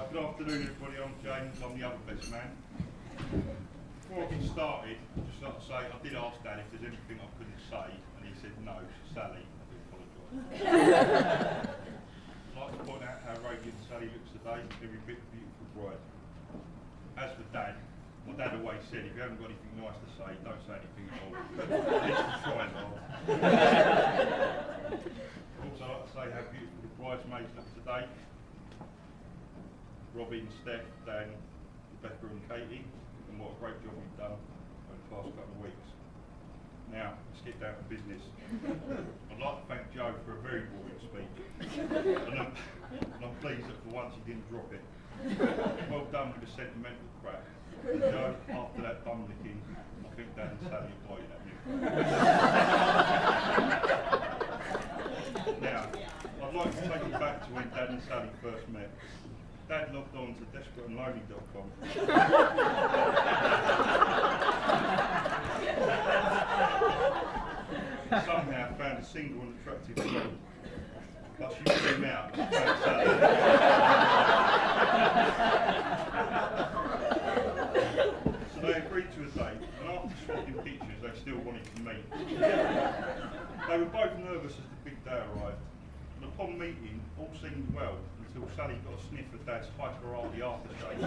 Right, good afternoon everybody, I'm James, I'm the other best man. Before I get started, I'd just like to say, I did ask Dad if there's anything I couldn't say, and he said no, Sally, I do apologise. I'd like to point out how radiant Sally looks today, every bit beautiful bride. As for Dad, my dad always said, if you haven't got anything nice to say, don't say anything at all. At least the try hard. I'd also like to say how beautiful the bridesmaids look today. Robin, Steph, Dan, Rebecca and Katie, and what a great job you've done over the past couple of weeks. Now, let's get down to business. I'd like to thank Joe for a very boring speech, and I'm pleased that for once he didn't drop it. Well done with the sentimental crap. And Joe, after that bum licking, I think Dan and Sally are biting at you. Now, I'd like to take you back to when Dad and Sally first met. Dad logged on to desperateandlonely.com. Somehow found a single and attractive girl. But she put him out and found Sally. So they agreed to a date, and after swapping pictures, they still wanted to meet. They were both nervous as the big day arrived, and upon meeting, all seemed well until Sally got a sniff of Dad's high karate aftershave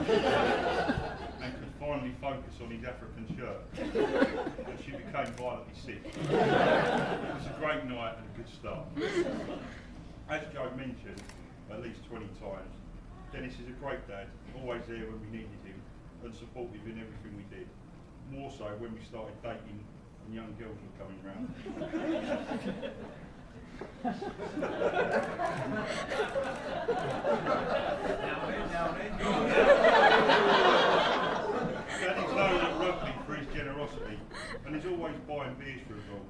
and could finally focus on his African shirt, and she became violently sick. It was a great night and a good start. As Joe mentioned at least 20 times, Dennis is a great dad, always there when we needed him and supportive in everything we did, more so when we started dating and young girls were coming round. Daddy's known at rugby for his generosity and is always buying beers for us all.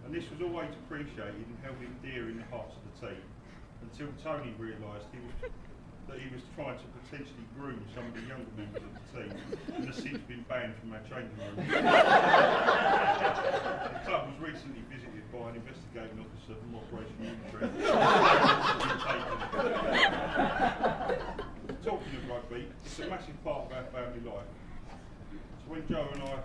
And this was always appreciated and held him dear in the hearts of the team, until Tony realised that he was trying to potentially groom some of the younger members of the team and has since been banned from our changing room. The club was recently visited by an investigating officer from Operation Unitary. Talking of rugby, it's a massive part of our family life. So when Joe and I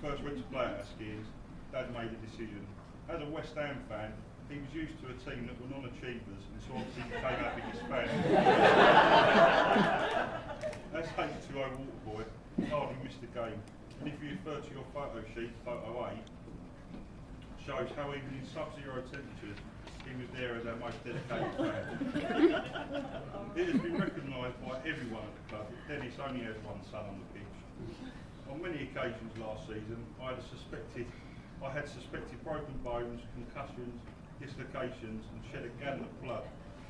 first went to play at our skins, Dad made a decision. As a West Ham fan, he was used to a team that were non-achievers, and so obviously became our biggest fan. As H2O Waterboy, he hardly missed a game, and if you refer to your photo sheet, photo 8, shows how even in sub-zero temperatures, he was there as our most dedicated fan. It has been recognised by everyone at the club that Dennis only has one son on the pitch. On many occasions last season, I had suspected broken bones, concussions, dislocations, and shed a gallon of blood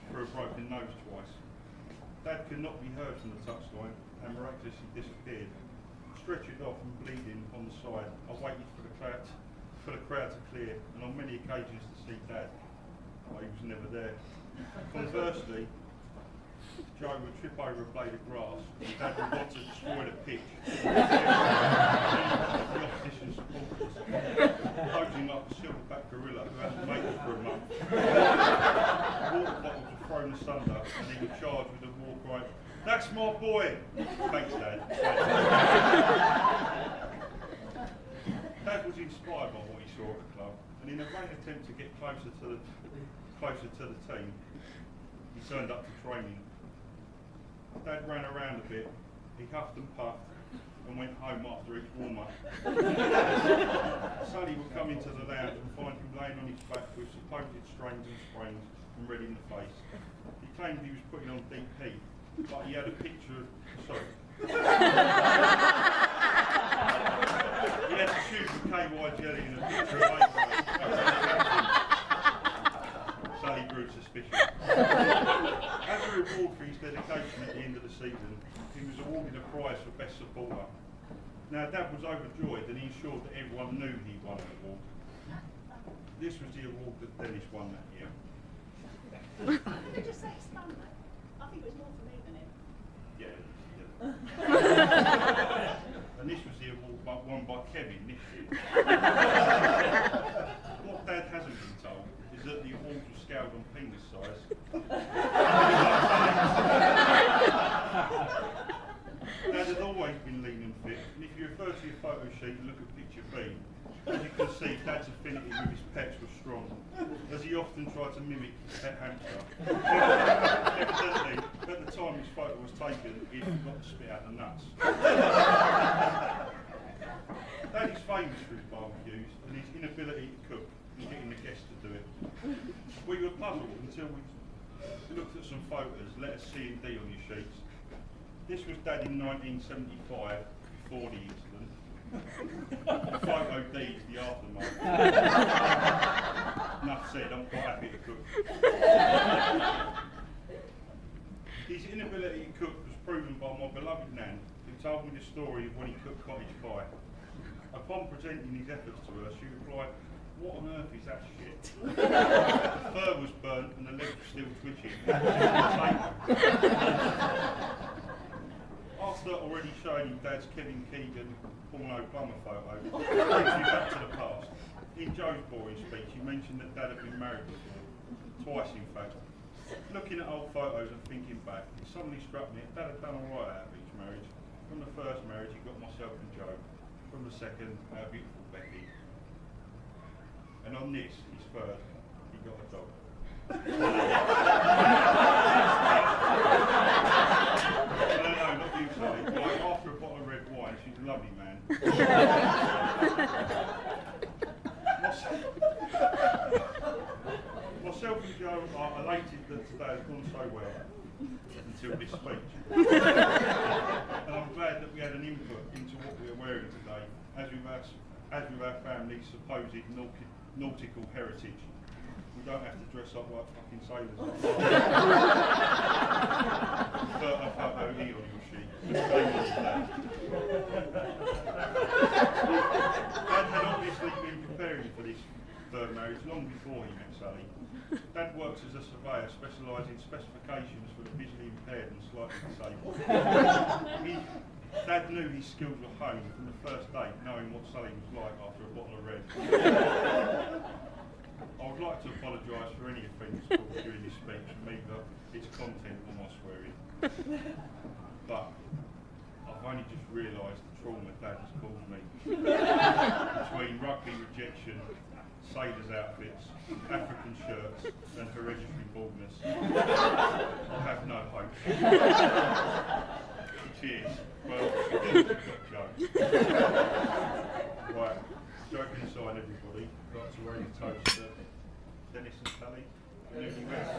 for a broken nose twice. Dad could not be heard from the touchline and miraculously disappeared. Stretchered off and bleeding on the side, I waited for the crowd to clear, and on many occasions to see Dad, but he was never there. Conversely, Joe would trip over a blade of grass, and Dad would want to destroy the pitch. The opposition supporters, posing like a silverback gorilla who hasn't made it for a month. Water bottles were thrown asunder, and he would charge with a war cry, "That's my boy!" Thanks, Dad. Dad was inspired by what he saw at the club, and in a vain attempt to get closer to the team, he turned up to training. Dad ran around a bit, he huffed and puffed, and went home after each warm-up. Sally would come into the lounge and find him laying on his back with supposed strains and sprains and red in the face. He claimed he was putting on deep heat, but he had a picture of... Sorry. He had a tube of KY jelly and a picture of Abraham. Sally grew suspicious. As a reward for his dedication at the end of the season, he was awarded a prize for Best Supporter. Now, Dad was overjoyed and he ensured that everyone knew he won an award. This was the award that Dennis won that year. Did it just say Stanley? I think it was more for me than him. Yeah. And this was the award won by Kevin this year. What Dad hasn't been told is that the award was scaled on penis size. As you can see, Dad's affinity with his pets was strong, as he often tried to mimic his pet hamster. Evidently, at the time his photo was taken, he forgot to spit out the nuts. Dad is famous for his barbecues and his inability to cook and getting the guests to do it. We were puzzled until we looked at some photos, letters C and D on your sheets. This was Dad in 1975, before the incident. Photo D is the aftermath. Enough said, I'm quite happy to cook. His inability to cook was proven by my beloved Nan, who told me the story of when he cooked cottage pie. Upon presenting his efforts to her, she replied, "What on earth is that shit?" The fur was burnt and the legs were still twitching. After already showing him Dad's Kevin Keegan porno plumber photo, takes me back to the past. In Joe's boring speech, he mentioned that Dad had been married before, twice in fact. Looking at old photos and thinking back, it suddenly struck me that Dad had done alright out of each marriage. From the first marriage, he got myself and Joe. From the second, our beautiful Becky. And on this, his third, he got a dog. No, not you, Sally. Like, after a bottle of red wine, she's a lovely man. Myself and Joe are elated that today has gone so well until this speech. And I'm glad that we had an input into what we are wearing today, as with our family's supposed nautical heritage. We don't have to dress up like fucking sailors. Put a photo E on your sheet. Dad had obviously been preparing for this third marriage long before he met Sally. Dad works as a surveyor specialising in specifications for the visually impaired and slightly disabled. Dad knew his skills were honed from the first date, knowing what Sally was like after a bottle of red. I would like to apologise for any offence caused during this speech, from either its content or my swearing. But I've only just realised the trauma Dad has caused me. Between rugby rejection, sailors' outfits, African shirts and hereditary baldness, I have no hope. Cheers. Well, we've got Joe. Right, joking aside everybody, I'd like to raise a toast to Dennis and Sally, newlyweds.